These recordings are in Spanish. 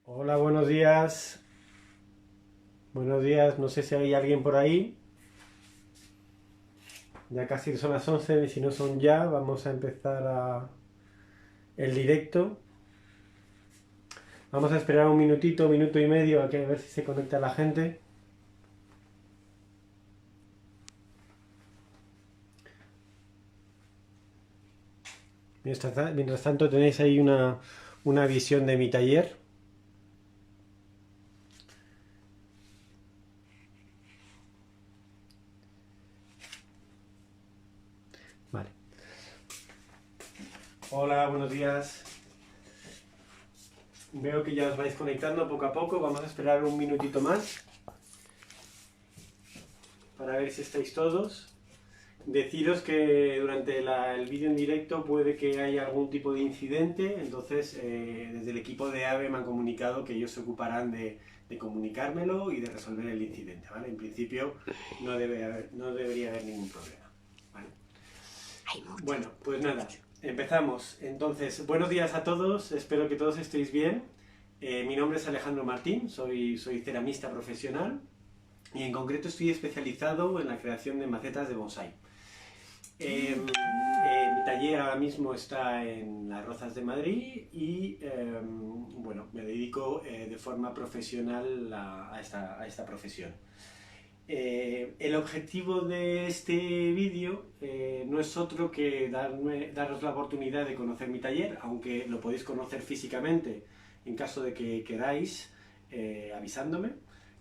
Hola, buenos días. Buenos días, no sé si hay alguien por ahí. Ya casi son las 11 y si no son ya, vamos a empezar el directo. Vamos a esperar un minutito, minuto y medio a ver si se conecta la gente. Mientras tanto tenéis ahí una visión de mi taller. Vale. Hola, buenos días. Veo que ya os vais conectando poco a poco. Vamos a esperar un minutito más para ver si estáis todos. Deciros que durante el vídeo en directo puede que haya algún tipo de incidente, entonces desde el equipo de AVE me han comunicado que ellos se ocuparán de comunicármelo y de resolver el incidente, ¿vale? En principio no debería haber ningún problema, ¿vale? Bueno, pues nada, empezamos. Entonces, buenos días a todos, espero que todos estéis bien. Mi nombre es Alejandro Martín, soy ceramista profesional y en concreto estoy especializado en la creación de macetas de bonsái. Mi taller ahora mismo está en Las Rozas de Madrid y bueno, me dedico de forma profesional a esta profesión. El objetivo de este vídeo no es otro que daros la oportunidad de conocer mi taller, aunque lo podéis conocer físicamente en caso de que queráis, avisándome,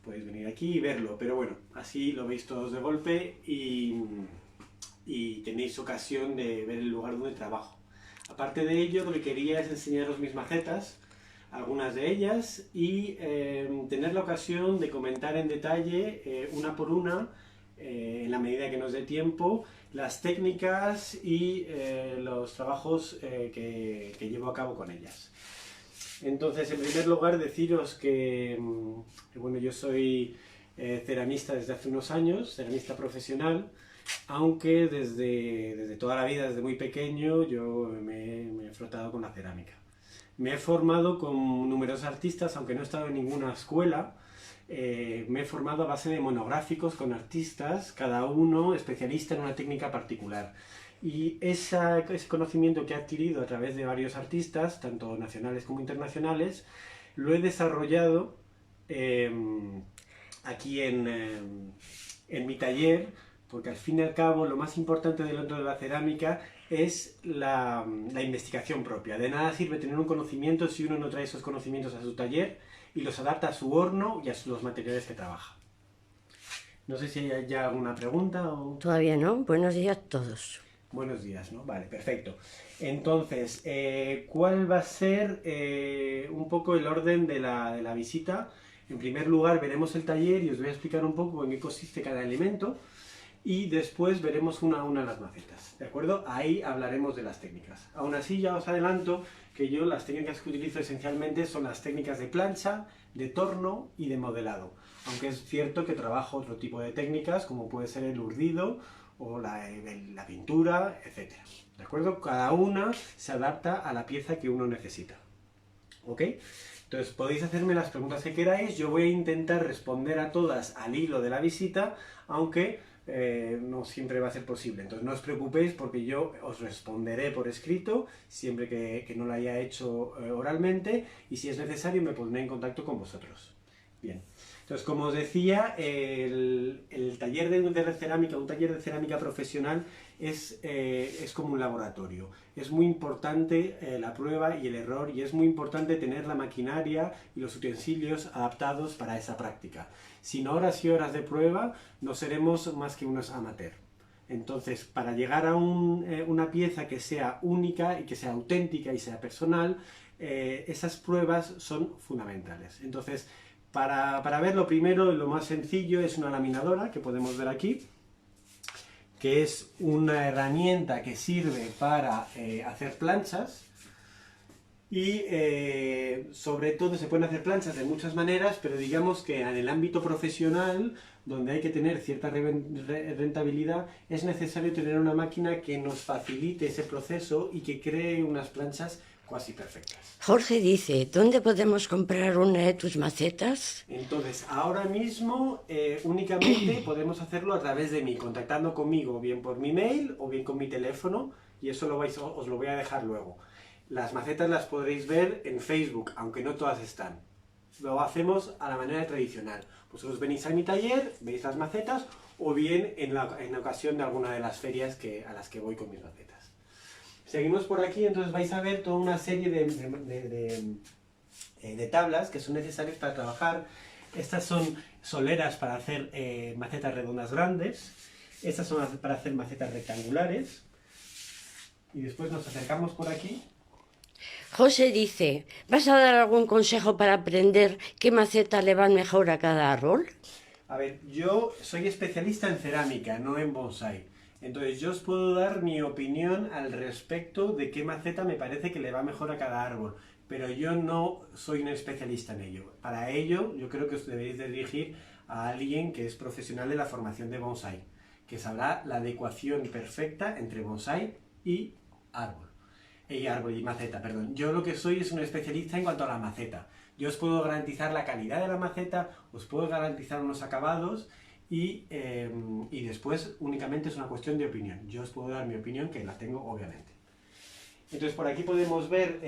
podéis venir aquí y verlo, pero bueno, así lo veis todos de golpe y tenéis ocasión de ver el lugar donde trabajo. Aparte de ello, lo que quería es enseñaros mis macetas, algunas de ellas, y tener la ocasión de comentar en detalle, una por una, en la medida que nos dé tiempo, las técnicas y los trabajos que llevo a cabo con ellas. Entonces, en primer lugar, deciros que bueno, yo soy ceramista desde hace unos años, ceramista profesional, aunque desde toda la vida, desde muy pequeño, yo me he frotado con la cerámica. Me he formado con numerosos artistas, aunque no he estado en ninguna escuela. Me he formado a base de monográficos con artistas, cada uno especialista en una técnica particular. Y ese conocimiento que he adquirido a través de varios artistas, tanto nacionales como internacionales, lo he desarrollado eh, aquí en mi taller, porque al fin y al cabo lo más importante dentro de la cerámica es la investigación propia. De nada sirve tener un conocimiento si uno no trae esos conocimientos a su taller y los adapta a su horno y a los materiales que trabaja. No sé si hay ya alguna pregunta o... Todavía no. Buenos días a todos. Buenos días, ¿no? Vale, perfecto. Entonces, ¿cuál va a ser un poco el orden de la visita? En primer lugar, veremos el taller y os voy a explicar un poco en qué consiste cada elemento. Y después veremos una a una las macetas, ¿de acuerdo? Ahí hablaremos de las técnicas. Aún así, ya os adelanto que yo las técnicas que utilizo esencialmente son las técnicas de plancha, de torno y de modelado. Aunque es cierto que trabajo otro tipo de técnicas, como puede ser el urdido o la pintura, etc. ¿De acuerdo? Cada una se adapta a la pieza que uno necesita. ¿Ok? Entonces podéis hacerme las preguntas que queráis, yo voy a intentar responder a todas al hilo de la visita, aunque no siempre va a ser posible. Entonces no os preocupéis porque yo os responderé por escrito siempre que no lo haya hecho oralmente, y si es necesario me pondré en contacto con vosotros. Bien. Entonces, como os decía, el taller de cerámica, un taller de cerámica profesional es como un laboratorio. Es muy importante la prueba y el error, y es muy importante tener la maquinaria y los utensilios adaptados para esa práctica. Sin horas y horas de prueba no seremos más que unos amateurs. Entonces, para llegar a una pieza que sea única y que sea auténtica y sea personal, esas pruebas son fundamentales. Entonces, para verlo primero, lo más sencillo es una laminadora, que podemos ver aquí, que es una herramienta que sirve para hacer planchas. Y sobre todo se pueden hacer planchas de muchas maneras, pero digamos que en el ámbito profesional, donde hay que tener cierta rentabilidad, es necesario tener una máquina que nos facilite ese proceso y que cree unas planchas cuasi perfectas. Jorge dice, ¿dónde podemos comprar una de tus macetas? Entonces, ahora mismo únicamente podemos hacerlo a través de mí, contactando conmigo, bien por mi mail o bien con mi teléfono, y eso os lo voy a dejar luego. Las macetas las podréis ver en Facebook, aunque no todas están. Lo hacemos a la manera tradicional. Vosotros venís a mi taller, veis las macetas, o bien en ocasión de alguna de las ferias a las que voy con mis macetas. Seguimos por aquí, entonces vais a ver toda una serie de tablas que son necesarias para trabajar. Estas son soleras para hacer macetas redondas grandes. Estas son para hacer macetas rectangulares. Y después nos acercamos por aquí. José dice, ¿vas a dar algún consejo para aprender qué maceta le van mejor a cada árbol? A ver, yo soy especialista en cerámica, no en bonsái. Entonces yo os puedo dar mi opinión al respecto de qué maceta me parece que le va mejor a cada árbol, pero yo no soy un especialista en ello. Para ello, yo creo que os debéis dirigir a alguien que es profesional de la formación de bonsái, que sabrá la adecuación perfecta entre bonsái y árbol. Y maceta, perdón. Yo lo que soy es un especialista en cuanto a la maceta. Yo os puedo garantizar la calidad de la maceta, os puedo garantizar unos acabados y después únicamente es una cuestión de opinión. Yo os puedo dar mi opinión, que la tengo obviamente. Entonces por aquí podemos ver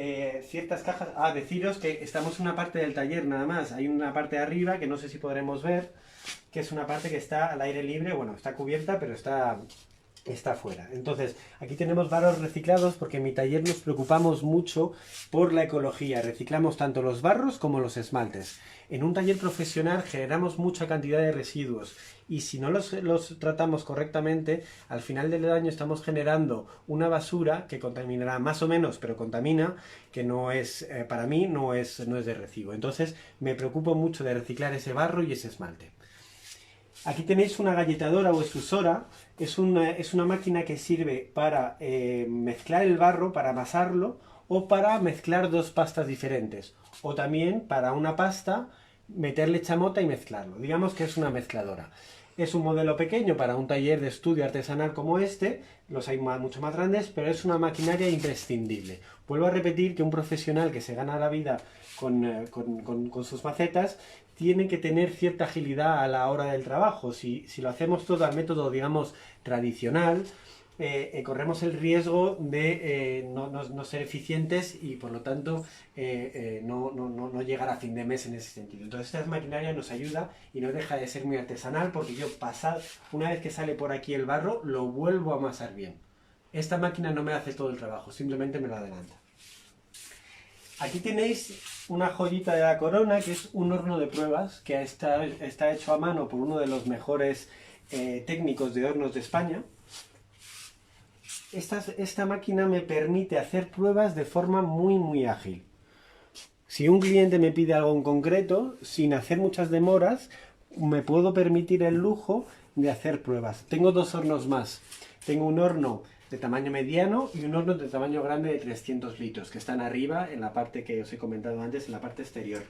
ciertas cajas. Deciros que estamos en una parte del taller nada más. Hay una parte de arriba que no sé si podremos ver, que es una parte que está al aire libre. Bueno, está cubierta, pero está fuera. Entonces, aquí tenemos barros reciclados porque en mi taller nos preocupamos mucho por la ecología. Reciclamos tanto los barros como los esmaltes. En un taller profesional generamos mucha cantidad de residuos y si no los tratamos correctamente, al final del año estamos generando una basura que contaminará más o menos, pero contamina, que no es, para mí, no es de recibo. Entonces, me preocupo mucho de reciclar ese barro y ese esmalte. Aquí tenéis una galletadora o extrusora. Es una máquina que sirve para mezclar el barro, para amasarlo, o para mezclar dos pastas diferentes. O también para una pasta meterle chamota y mezclarlo. Digamos que es una mezcladora. Es un modelo pequeño para un taller de estudio artesanal como este. Los hay mucho más grandes, pero es una maquinaria imprescindible. Vuelvo a repetir que un profesional que se gana la vida con sus macetas tiene que tener cierta agilidad a la hora del trabajo. Si lo hacemos todo al método, digamos, tradicional, corremos el riesgo de no ser eficientes y, por lo tanto, no llegar a fin de mes en ese sentido. Entonces, esta maquinaria nos ayuda y no deja de ser muy artesanal porque yo, una vez que sale por aquí el barro, lo vuelvo a amasar bien. Esta máquina no me hace todo el trabajo, simplemente me lo adelanta. Aquí tenéis una joyita de la corona, que es un horno de pruebas, que está hecho a mano por uno de los mejores técnicos de hornos de España. Esta máquina me permite hacer pruebas de forma muy ágil. Si un cliente me pide algo en concreto, sin hacer muchas demoras, me puedo permitir el lujo de hacer pruebas. Tengo dos hornos más. Tengo un horno de tamaño mediano y un horno de tamaño grande de 300 litros, que están arriba, en la parte que os he comentado antes, en la parte exterior.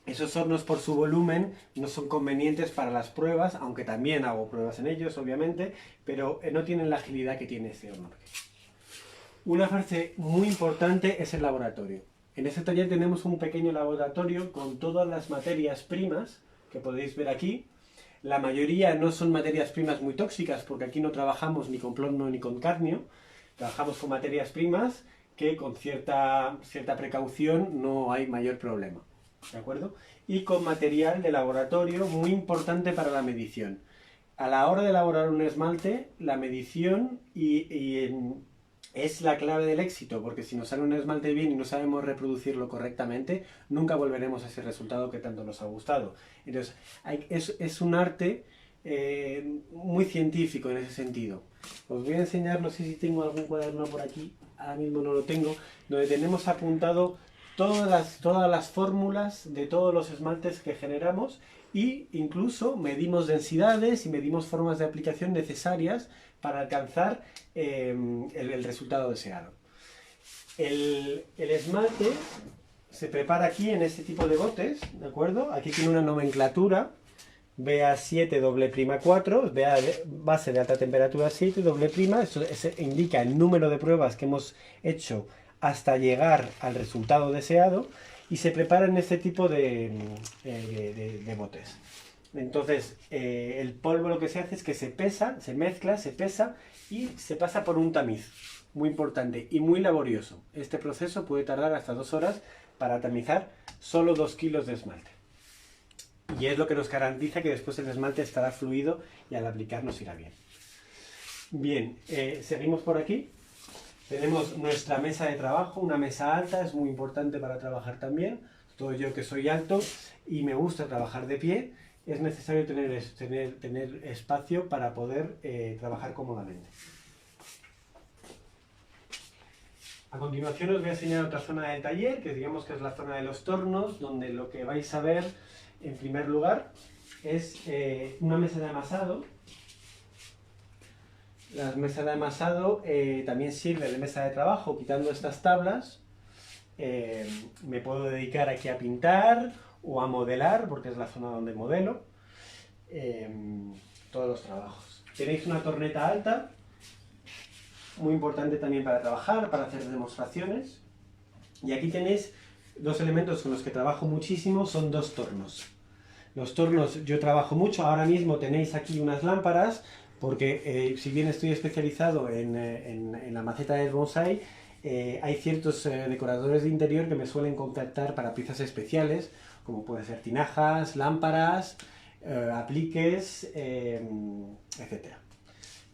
Esos hornos, por su volumen, no son convenientes para las pruebas, aunque también hago pruebas en ellos, obviamente, pero no tienen la agilidad que tiene este horno. Una parte muy importante es el laboratorio. En este taller tenemos un pequeño laboratorio con todas las materias primas que podéis ver aquí. La mayoría no son materias primas muy tóxicas, porque aquí no trabajamos ni con plomo ni con cadmio. Trabajamos con materias primas que con cierta precaución no hay mayor problema. ¿De acuerdo? Y con material de laboratorio muy importante para la medición. A la hora de elaborar un esmalte, la medición es la clave del éxito, porque si nos sale un esmalte bien y no sabemos reproducirlo correctamente, nunca volveremos a ese resultado que tanto nos ha gustado. Entonces, es un arte muy científico en ese sentido. Os voy a enseñar, no sé si tengo algún cuaderno por aquí, ahora mismo no lo tengo, donde tenemos apuntado todas las fórmulas de todos los esmaltes que generamos e incluso medimos densidades y medimos formas de aplicación necesarias para alcanzar el resultado deseado. El esmalte se prepara aquí en este tipo de botes, ¿de acuerdo? Aquí tiene una nomenclatura, BA7 4, base de alta temperatura 7 doble prima, eso indica el número de pruebas que hemos hecho hasta llegar al resultado deseado y se preparan este tipo de botes. Entonces, el polvo lo que se hace es que se pesa, se mezcla, se pesa y se pasa por un tamiz. Muy importante y muy laborioso. Este proceso puede tardar hasta 2 horas para tamizar solo 2 kilos de esmalte. Y es lo que nos garantiza que después el esmalte estará fluido y al aplicar nos irá bien. Bien, seguimos por aquí. Tenemos nuestra mesa de trabajo, una mesa alta, es muy importante para trabajar también. Todo yo que soy alto y me gusta trabajar de pie, es necesario tener espacio para poder trabajar cómodamente. A continuación os voy a enseñar otra zona del taller, que digamos que es la zona de los tornos, donde lo que vais a ver en primer lugar es una mesa de amasado. La mesa de amasado también sirve de mesa de trabajo, quitando estas tablas. Me puedo dedicar aquí a pintar o a modelar, porque es la zona donde modelo todos los trabajos. Tenéis una torneta alta, muy importante también para trabajar, para hacer demostraciones. Y aquí tenéis dos elementos con los que trabajo muchísimo, son 2 tornos. Los tornos yo trabajo mucho, ahora mismo tenéis aquí unas lámparas, porque si bien estoy especializado en la maceta del bonsai, hay ciertos decoradores de interior que me suelen contactar para piezas especiales, como pueden ser tinajas, lámparas, apliques, etc.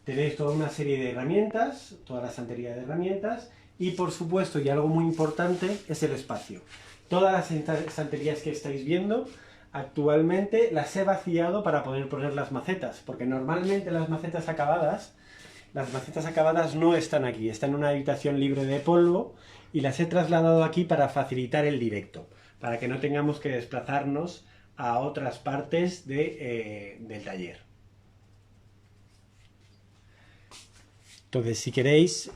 Tenéis toda una serie de herramientas, toda la estantería de herramientas, y por supuesto, y algo muy importante, es el espacio. Todas las estanterías que estáis viendo, actualmente las he vaciado para poder poner las macetas, porque normalmente las macetas acabadas no están aquí, están en una habitación libre de polvo, y las he trasladado aquí para facilitar el directo, para que no tengamos que desplazarnos a otras partes del taller. Entonces, si queréis,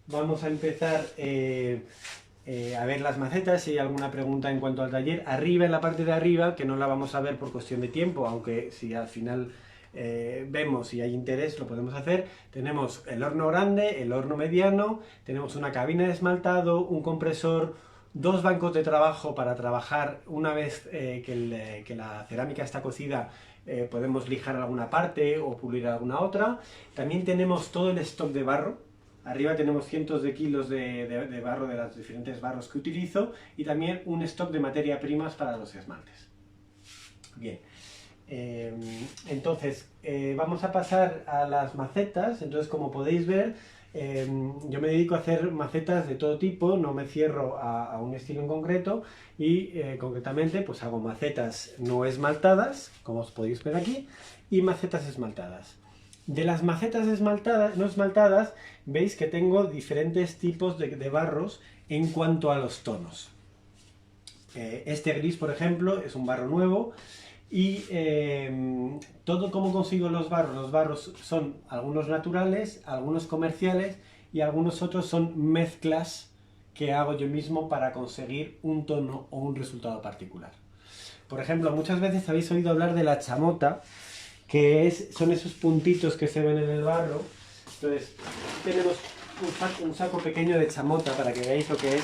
vamos a empezar a ver las macetas. Si hay alguna pregunta en cuanto al taller, arriba, en la parte de arriba, que no la vamos a ver por cuestión de tiempo, aunque si al final vemos si hay interés lo podemos hacer. Tenemos el horno grande, el horno mediano, tenemos una cabina de esmaltado, un compresor, 2 bancos de trabajo para trabajar una vez que la cerámica está cocida. Podemos lijar alguna parte o pulir alguna otra. También tenemos todo el stock de barro. Arriba tenemos cientos de kilos de barro, de los diferentes barros que utilizo, y también un stock de materia primas para los esmaltes. Bien, entonces vamos a pasar a las macetas. Entonces, como podéis ver, yo me dedico a hacer macetas de todo tipo, no me cierro a un estilo en concreto, y concretamente pues hago macetas no esmaltadas, como os podéis ver aquí, y macetas esmaltadas. De las macetas no esmaltadas, veis que tengo diferentes tipos de barros en cuanto a los tonos. Este gris, por ejemplo, es un barro nuevo. Y todo cómo consigo los barros. Los barros son algunos naturales, algunos comerciales y algunos otros son mezclas que hago yo mismo para conseguir un tono o un resultado particular. Por ejemplo, muchas veces habéis oído hablar de la chamota, que son esos puntitos que se ven en el barro. Entonces, tenemos un saco pequeño de chamota para que veáis lo que es.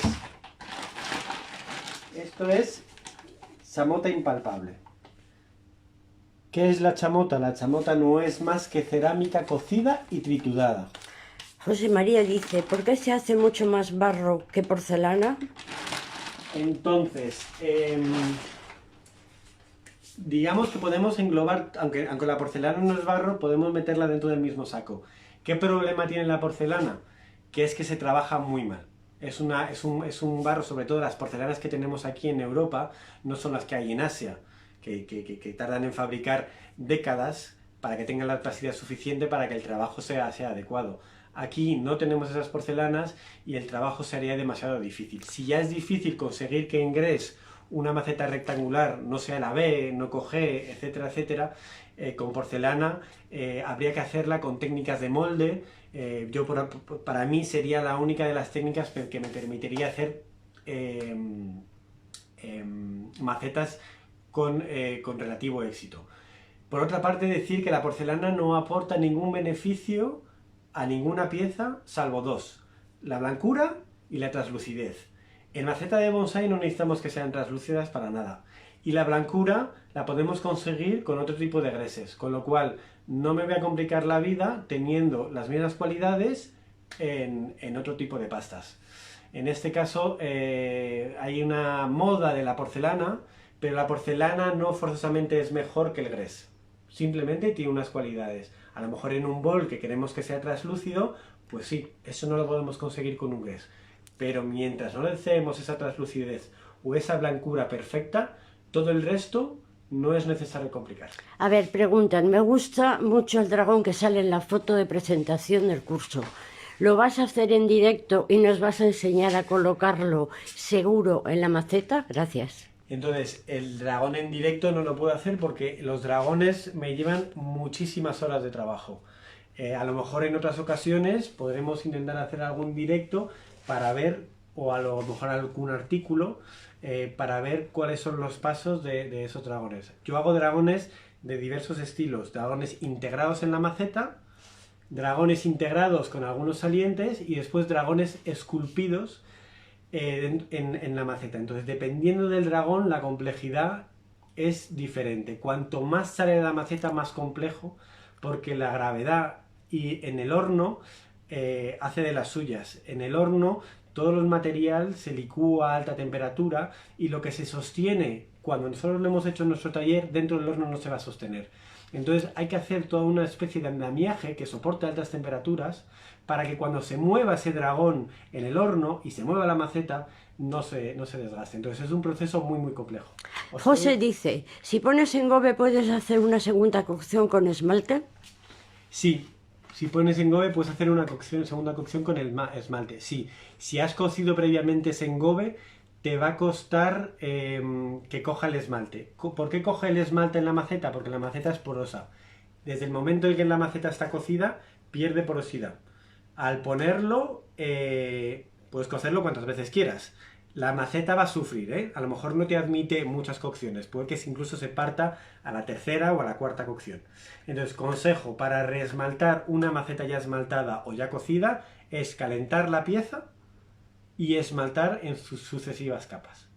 Esto es chamota impalpable. ¿Qué es la chamota? La chamota no es más que cerámica cocida y triturada. José María dice, ¿por qué se hace mucho más barro que porcelana? Entonces, digamos que podemos englobar, aunque la porcelana no es barro, podemos meterla dentro del mismo saco. ¿Qué problema tiene la porcelana? Que es que se trabaja muy mal. Es un barro, sobre todo las porcelanas que tenemos aquí en Europa, no son las que hay en Asia. Que tardan en fabricar décadas para que tengan la plasticidad suficiente para que el trabajo sea adecuado. Aquí no tenemos esas porcelanas y el trabajo sería demasiado difícil. Si ya es difícil conseguir que en Grés una maceta rectangular no sea la B, no coge, etcétera, etcétera, con porcelana habría que hacerla con técnicas de molde. Para mí sería la única de las técnicas que me permitiría hacer macetas con relativo éxito. Por otra parte, decir que la porcelana no aporta ningún beneficio a ninguna pieza, salvo 2. La blancura y la translucidez. En maceta de bonsai no necesitamos que sean translúcidas para nada. Y la blancura la podemos conseguir con otro tipo de greses, con lo cual no me voy a complicar la vida teniendo las mismas cualidades en otro tipo de pastas. En este caso hay una moda de la porcelana, pero la porcelana no forzosamente es mejor que el grés. Simplemente tiene unas cualidades. A lo mejor en un bol que queremos que sea translúcido, pues sí, eso no lo podemos conseguir con un grés. Pero mientras no le demos esa translucidez o esa blancura perfecta, todo el resto no es necesario complicar. A ver, preguntan, me gusta mucho el dragón que sale en la foto de presentación del curso. ¿Lo vas a hacer en directo y nos vas a enseñar a colocarlo seguro en la maceta? Gracias. Entonces, el dragón en directo no lo puedo hacer porque los dragones me llevan muchísimas horas de trabajo. A lo mejor en otras ocasiones podremos intentar hacer algún directo para ver, o a lo mejor algún artículo, para ver cuáles son los pasos de esos dragones. Yo hago dragones de diversos estilos, dragones integrados en la maceta, dragones integrados con algunos salientes y después dragones esculpidos en la maceta. Entonces, dependiendo del dragón, la complejidad es diferente. Cuanto más sale de la maceta, más complejo, porque la gravedad y en el horno hace de las suyas. En el horno todo el material se licúa a alta temperatura y lo que se sostiene cuando nosotros lo hemos hecho en nuestro taller, dentro del horno no se va a sostener. Entonces hay que hacer toda una especie de andamiaje que soporte altas temperaturas para que cuando se mueva ese dragón en el horno y se mueva la maceta, no se desgaste. Entonces es un proceso muy complejo. José dice, si pones engobe, ¿puedes hacer una segunda cocción con esmalte? Sí, si pones engobe puedes hacer una segunda cocción con el esmalte. Sí, si has cocido previamente ese engobe, te va a costar que coja el esmalte. ¿Por qué coge el esmalte en la maceta? Porque la maceta es porosa. Desde el momento en que la maceta está cocida, pierde porosidad. Al ponerlo, puedes cocerlo cuantas veces quieras. La maceta va a sufrir, ¿eh? A lo mejor no te admite muchas cocciones, puede que incluso se parta a la tercera o a la cuarta cocción. Entonces, consejo para reesmaltar una maceta ya esmaltada o ya cocida es calentar la pieza y esmaltar en sus sucesivas capas.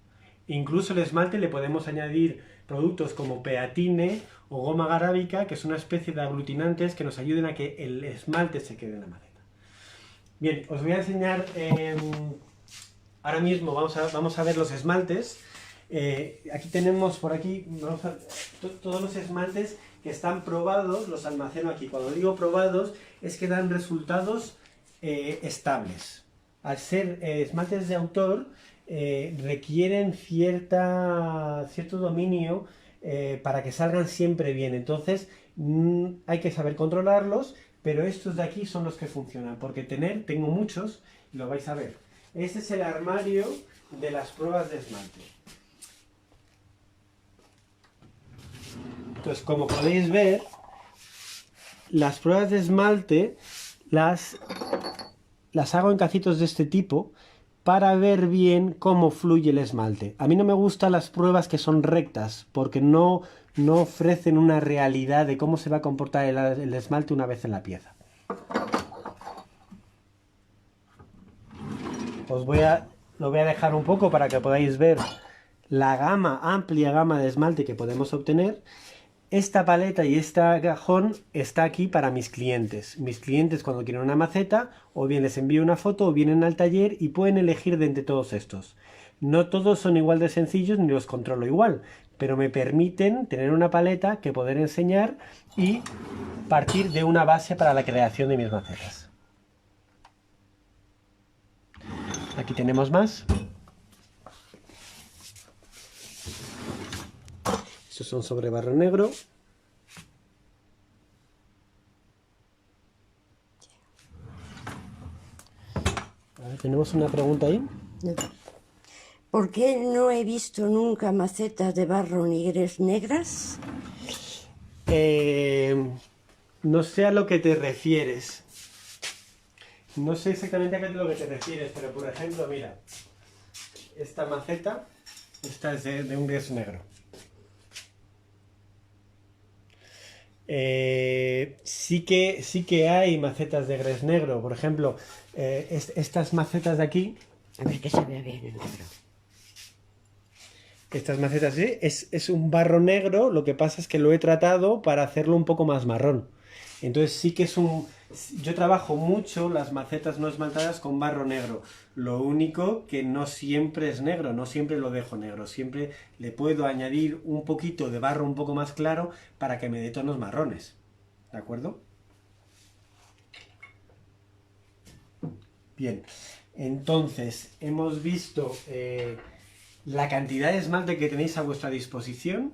Incluso el esmalte le podemos añadir productos como peatine o goma arábica, que es una especie de aglutinantes que nos ayuden a que el esmalte se quede en la maceta. Bien, os voy a enseñar... ahora mismo vamos a ver los esmaltes. Aquí tenemos por aquí todos los esmaltes que están probados, los almaceno aquí. Cuando digo probados es que dan resultados estables. Al ser esmaltes de autor, requieren cierto dominio para que salgan siempre bien. Entonces hay que saber controlarlos, pero estos de aquí son los que funcionan, porque tengo muchos y lo vais a ver. Este es el armario de las pruebas de esmalte. Entonces, como podéis ver, las pruebas de esmalte las hago en cachitos de este tipo para ver bien cómo fluye el esmalte. A mí no me gustan las pruebas que son rectas, porque no ofrecen una realidad de cómo se va a comportar el esmalte una vez en la pieza. Lo voy a dejar un poco para que podáis ver la amplia gama de esmalte que podemos obtener. Esta paleta y este cajón está aquí para mis clientes. Mis clientes cuando quieren una maceta, o bien les envío una foto o vienen al taller y pueden elegir de entre todos estos. No todos son igual de sencillos ni los controlo igual, pero me permiten tener una paleta que poder enseñar y partir de una base para la creación de mis macetas. Aquí tenemos más. Estos son sobre barro negro. Tenemos una pregunta ahí. ¿Por qué no he visto nunca macetas de barro negras? No sé a lo que te refieres. No sé exactamente a lo que te refieres, pero por ejemplo, mira, esta maceta, esta es de un gres negro. Sí que hay macetas de gres negro, por ejemplo, estas macetas de aquí A ver que se vea bien el negro. Estas macetas ¿sí? Es un barro negro, lo que pasa es que lo he tratado para hacerlo un poco más marrón. Entonces sí que es un... Yo trabajo mucho las macetas no esmaltadas con barro negro. Lo único que no siempre es negro, no siempre lo dejo negro. Siempre le puedo añadir un poquito de barro un poco más claro para que me dé tonos marrones. ¿De acuerdo? Bien, entonces hemos visto la cantidad de esmalte que tenéis a vuestra disposición.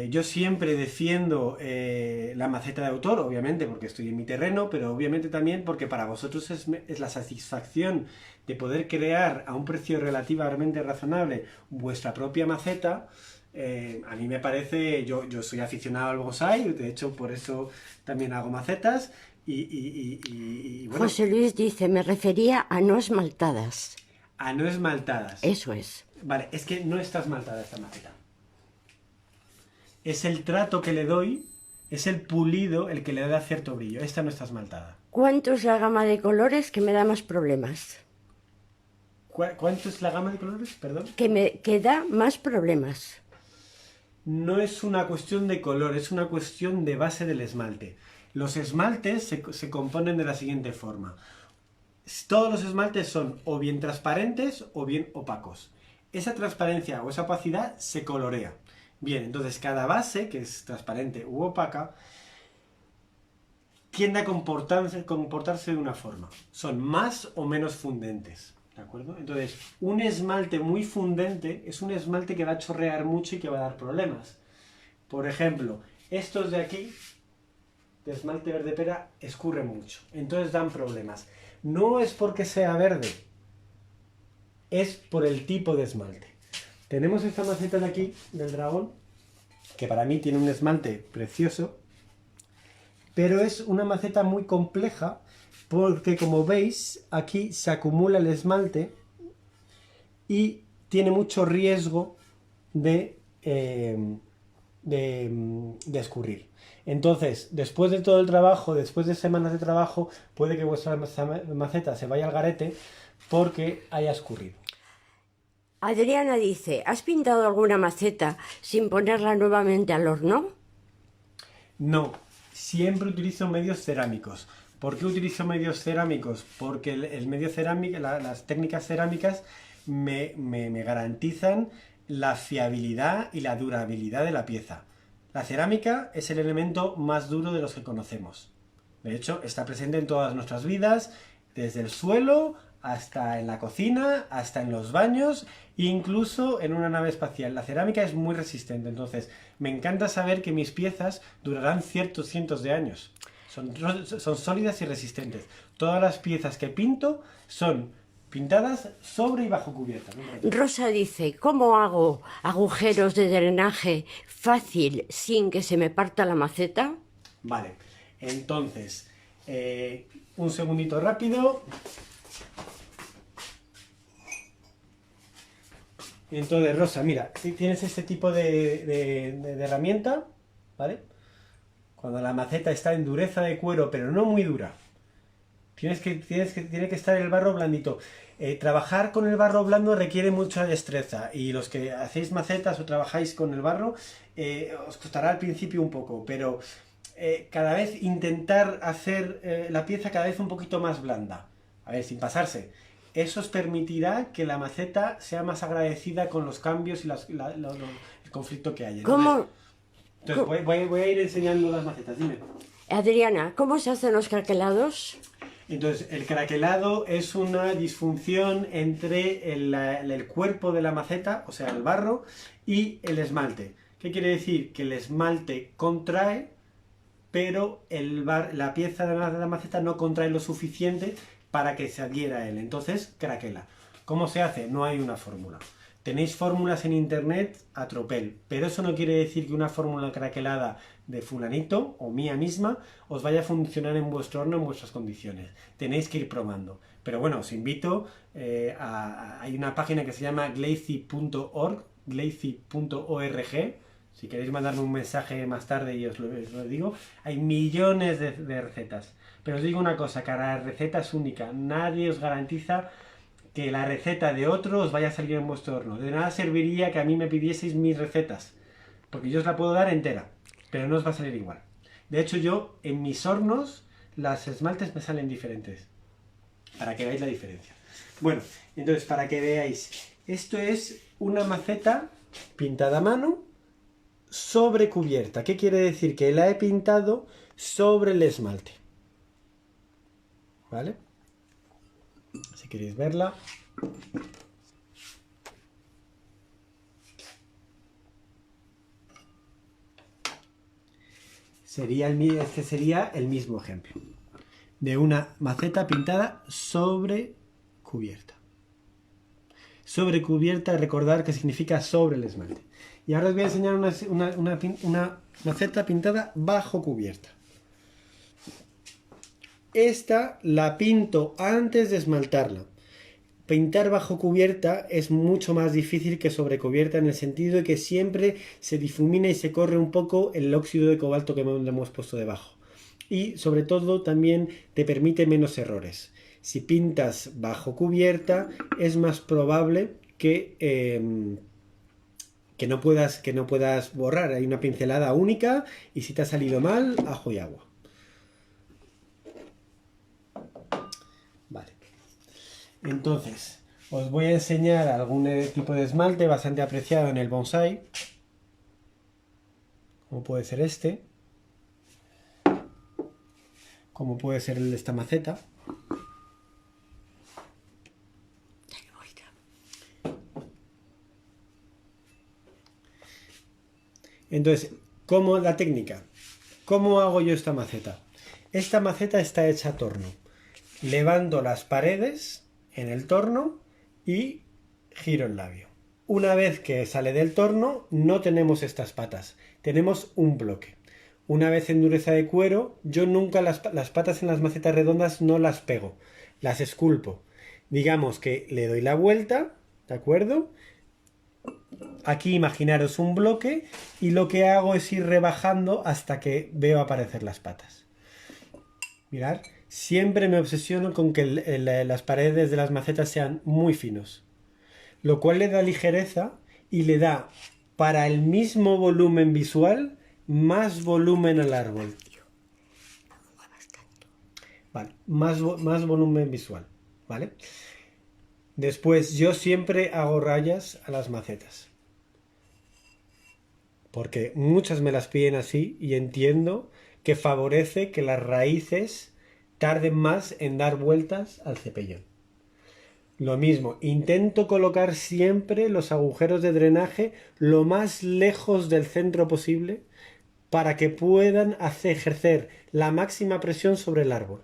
Yo siempre defiendo la maceta de autor, obviamente porque estoy en mi terreno, pero obviamente también porque para vosotros es la satisfacción de poder crear a un precio relativamente razonable vuestra propia maceta. A mí me parece, yo soy aficionado al bonsái, de hecho por eso también hago macetas. Bueno, José Luis dice, me refería a no esmaltadas. a no esmaltadas. Eso es. Vale, es que no está esmaltada esta maceta. Es el trato que le doy, es el pulido el que le da cierto brillo. Esta no está esmaltada. ¿Cuánto es la gama de colores que me da más problemas? ¿Cuánto es la gama de colores? Perdón. Que da más problemas. No es una cuestión de color, es una cuestión de base del esmalte. Los esmaltes se componen de la siguiente forma. Todos los esmaltes son o bien transparentes o bien opacos. Esa transparencia o esa opacidad se colorea. Bien, entonces cada base, que es transparente u opaca, tiende a comportarse de una forma. Son más o menos fundentes. ¿De acuerdo? Entonces, un esmalte muy fundente es un esmalte que va a chorrear mucho y que va a dar problemas. Por ejemplo, estos de aquí, de esmalte verde pera, escurren mucho. Entonces dan problemas. No es porque sea verde, es por el tipo de esmalte. Tenemos esta maceta de aquí, del dragón, que para mí tiene un esmalte precioso, pero es una maceta muy compleja porque, como veis, aquí se acumula el esmalte y tiene mucho riesgo de escurrir. Entonces, después de todo el trabajo, después de semanas de trabajo, puede que vuestra maceta se vaya al garete porque haya escurrido. Adriana dice, ¿has pintado alguna maceta sin ponerla nuevamente al horno? No, siempre utilizo medios cerámicos. ¿Por qué utilizo medios cerámicos? Porque el medio cerámico, las técnicas cerámicas me garantizan la fiabilidad y la durabilidad de la pieza. La cerámica es el elemento más duro de los que conocemos. De hecho, está presente en todas nuestras vidas, desde el suelo hasta en la cocina, hasta en los baños, e incluso en una nave espacial. La cerámica es muy resistente, entonces me encanta saber que mis piezas durarán ciertos cientos de años. Son sólidas y resistentes. Todas las piezas que pinto son pintadas sobre y bajo cubierta. Rosa dice, ¿cómo hago agujeros de drenaje fácil sin que se me parta la maceta? Vale, entonces, un segundito rápido. Entonces, Rosa, mira, tienes este tipo de herramienta, ¿vale? Cuando la maceta está en dureza de cuero, pero no muy dura. Tiene que estar el barro blandito. Trabajar con el barro blando requiere mucha destreza y los que hacéis macetas o trabajáis con el barro os costará al principio un poco, pero cada vez intentar hacer la pieza cada vez un poquito más blanda. A ver, sin pasarse. Eso os permitirá que la maceta sea más agradecida con los cambios y el conflicto que haya. ¿Cómo? Entonces voy a ir enseñando las macetas, dime. Adriana, ¿cómo se hacen los craquelados? Entonces, el craquelado es una disfunción entre el cuerpo de la maceta, o sea, el barro, y el esmalte. ¿Qué quiere decir? Que el esmalte contrae, pero la pieza de la maceta no contrae lo suficiente para que se adhiera a él. Entonces, craquela. ¿Cómo se hace? No hay una fórmula. Tenéis fórmulas en internet a tropel, pero eso no quiere decir que una fórmula craquelada de fulanito o mía misma os vaya a funcionar en vuestro horno en vuestras condiciones. Tenéis que ir probando. Pero bueno, os invito hay una página que se llama glazy.org, glazy.org. Si queréis mandarme un mensaje más tarde y os lo digo, hay millones de recetas. Pero os digo una cosa, cada receta es única. Nadie os garantiza que la receta de otro os vaya a salir en vuestro horno. De nada serviría que a mí me pidieseis mis recetas, porque yo os la puedo dar entera, pero no os va a salir igual. De hecho, yo en mis hornos las esmaltes me salen diferentes, para que veáis la diferencia. Bueno, entonces para que veáis, esto es una maceta pintada a mano sobre cubierta. ¿Qué quiere decir? Que la he pintado sobre el esmalte. ¿Vale? Si queréis verla. Este sería el mismo ejemplo de una maceta pintada sobre cubierta. Sobre cubierta, recordar que significa sobre el esmalte. Y ahora os voy a enseñar una maceta pintada bajo cubierta. Esta la pinto antes de esmaltarla. Pintar bajo cubierta es mucho más difícil que sobre cubierta, en el sentido de que siempre se difumina y se corre un poco el óxido de cobalto que hemos puesto debajo. Y sobre todo también te permite menos errores. Si pintas bajo cubierta es más probable que no puedas borrar. Hay una pincelada única y si te ha salido mal, ajo y agua. Vale. Entonces, os voy a enseñar algún tipo de esmalte bastante apreciado en el bonsai, como puede ser este, como puede ser el de esta maceta. Entonces, ¿cómo la técnica? ¿Cómo hago yo esta maceta? Esta maceta está hecha a torno. Levanto las paredes en el torno y giro el labio. Una vez que sale del torno, no tenemos estas patas, tenemos un bloque. Una vez en dureza de cuero, yo nunca las patas en las macetas redondas no las pego, las esculpo. Digamos que le doy la vuelta, ¿de acuerdo? Aquí imaginaros un bloque y lo que hago es ir rebajando hasta que veo aparecer las patas. Mirad, siempre me obsesiono con que las paredes de las macetas sean muy finos, lo cual le da ligereza y le da, para el mismo volumen visual, más volumen al árbol. Vale, más volumen visual, ¿vale? Después yo siempre hago rayas a las macetas, porque muchas me las piden así y entiendo que favorece que las raíces tarden más en dar vueltas al cepellón. Lo mismo, intento colocar siempre los agujeros de drenaje lo más lejos del centro posible para que puedan ejercer la máxima presión sobre el árbol.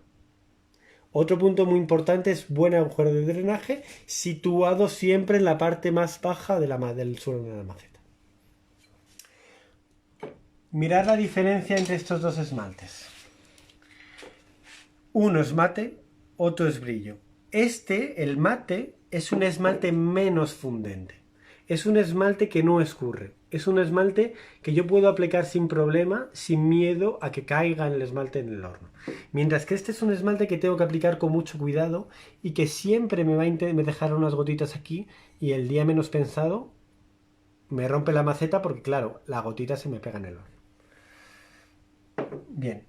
Otro punto muy importante es buen agujero de drenaje situado siempre en la parte más baja del suelo de la maceta. Mirad la diferencia entre estos dos esmaltes. Uno es mate, otro es brillo. El mate, es un esmalte menos fundente. Es un esmalte que no escurre. Es un esmalte que yo puedo aplicar sin problema, sin miedo a que caiga el esmalte en el horno. Mientras que este es un esmalte que tengo que aplicar con mucho cuidado y que siempre me dejar unas gotitas aquí y el día menos pensado me rompe la maceta porque, claro, la gotita se me pega en el horno. Bien.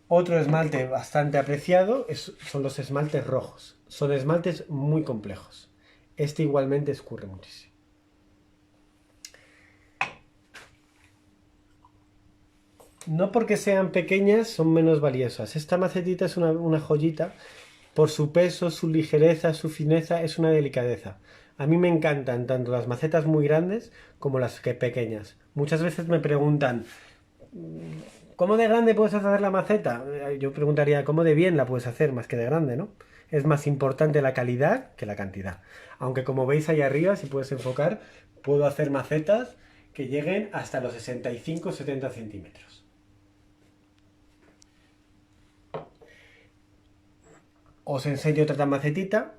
Otro esmalte bastante apreciado son los esmaltes rojos. Son esmaltes muy complejos. Este igualmente escurre muchísimo. No porque sean pequeñas son menos valiosas. Esta macetita es una joyita. Por su peso, su ligereza, su fineza, es una delicadeza. A mí me encantan tanto las macetas muy grandes como las pequeñas. Muchas veces me preguntan, ¿cómo de grande puedes hacer la maceta? Yo preguntaría, ¿cómo de bien la puedes hacer más que de grande, no? Es más importante la calidad que la cantidad. Aunque como veis ahí arriba, si puedes enfocar, puedo hacer macetas que lleguen hasta los 65-70 centímetros. Os enseño otra macetita.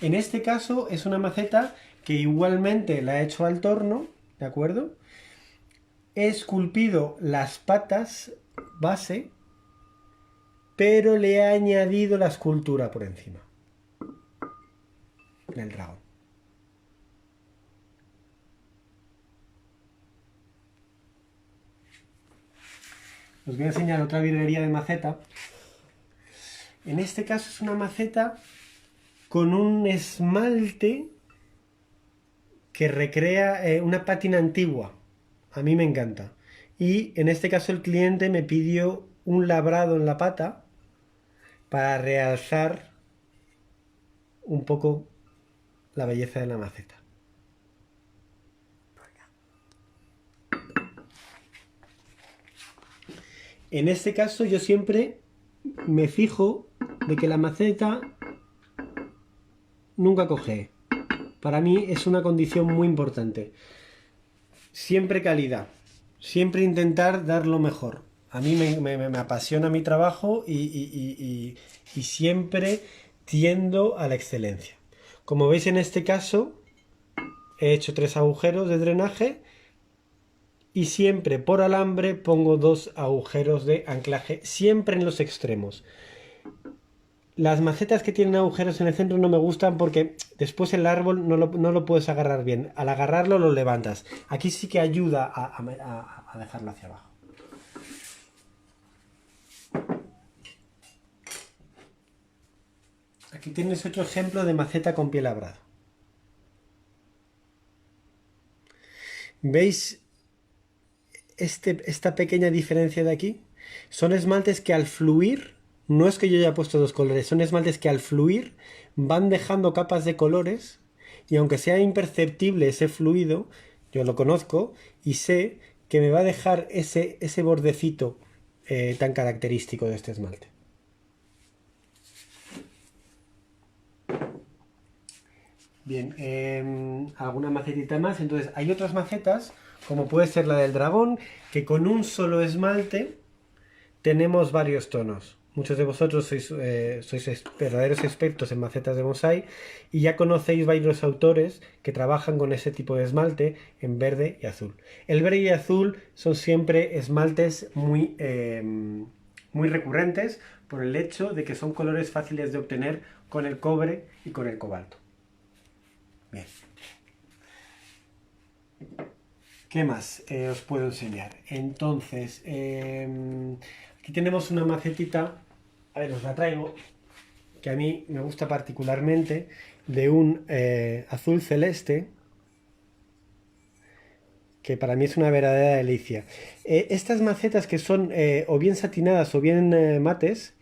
En este caso es una maceta que igualmente la he hecho al torno, ¿de acuerdo? He esculpido las patas base, pero le he añadido la escultura por encima. del dragón. Os voy a enseñar otra virguería de maceta. En este caso es una maceta con un esmalte que recrea una pátina antigua. A mí me encanta. Y en este caso el cliente me pidió un labrado en la pata para realzar un poco la belleza de la maceta. En este caso yo siempre me fijo de que la maceta nunca coge. Para mí es una condición muy importante. Siempre calidad. Siempre intentar dar lo mejor. A mí me apasiona mi trabajo y siempre tiendo a la excelencia. Como veis en este caso, he hecho 3 agujeros de drenaje y siempre por alambre pongo 2 agujeros de anclaje, siempre en los extremos. Las macetas que tienen agujeros en el centro no me gustan porque después el árbol no lo puedes agarrar bien. Al agarrarlo lo levantas. Aquí sí que ayuda a dejarlo hacia abajo. Aquí tienes otro ejemplo de maceta con pie labrado. ¿Veis esta pequeña diferencia de aquí? Son esmaltes que al fluir, no es que yo haya puesto 2 colores, son esmaltes que al fluir van dejando capas de colores y aunque sea imperceptible ese fluido, yo lo conozco y sé que me va a dejar ese bordecito tan característico de este esmalte. Bien, alguna macetita más. Entonces hay otras macetas, como puede ser la del dragón, que con un solo esmalte tenemos varios tonos. Muchos de vosotros sois verdaderos expertos en macetas de bonsái y ya conocéis varios autores que trabajan con ese tipo de esmalte en verde y azul. El verde y azul son siempre esmaltes muy recurrentes por el hecho de que son colores fáciles de obtener con el cobre y con el cobalto. Bien. ¿Qué más os puedo enseñar? Entonces, aquí tenemos una macetita, a ver, os la traigo, que a mí me gusta particularmente, de un azul celeste, que para mí es una verdadera delicia. Estas macetas que son o bien satinadas o bien mates,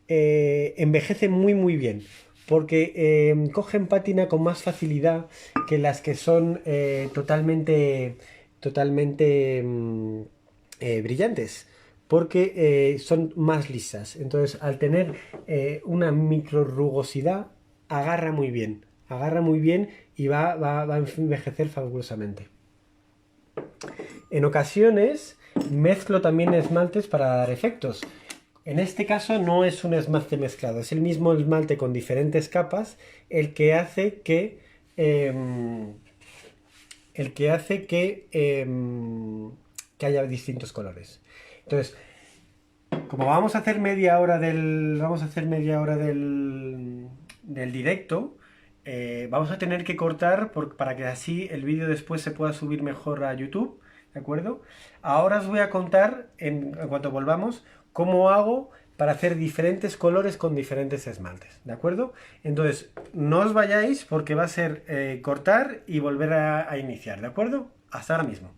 envejecen muy bien. Porque cogen pátina con más facilidad que las que son totalmente brillantes, porque son más lisas. Entonces, al tener una micro rugosidad, agarra muy bien y va a envejecer fabulosamente. En ocasiones mezclo también esmaltes para dar efectos. En este caso no es un esmalte mezclado, es el mismo esmalte con diferentes capas el que hace que haya distintos colores. Entonces, como vamos a hacer media hora del directo, vamos a tener que cortar para que así el vídeo después se pueda subir mejor a YouTube, ¿de acuerdo? Ahora os voy a contar, en cuanto volvamos, cómo hago para hacer diferentes colores con diferentes esmaltes, ¿de acuerdo? Entonces, no os vayáis porque va a ser cortar y volver a iniciar, ¿de acuerdo? Hasta ahora mismo.